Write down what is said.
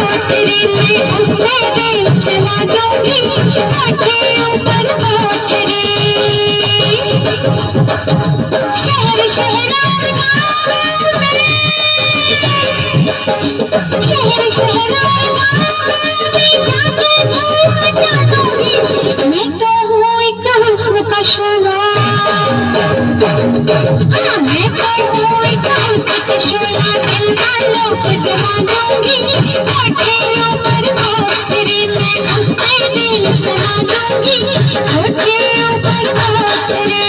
कोठरी में उसके दिल चला जाऊंगी कोठे ऊपर कोठरी शहर शहर शहर शहर मैं तो हूँ एक हुस्न का शोला मैं तो हूँ एक हुस्न का शोला दिल वालों को जमा दूंगी कोठियों पर कोठरी में उसके दिल जमा दूंगी कोठियों पर कोठरी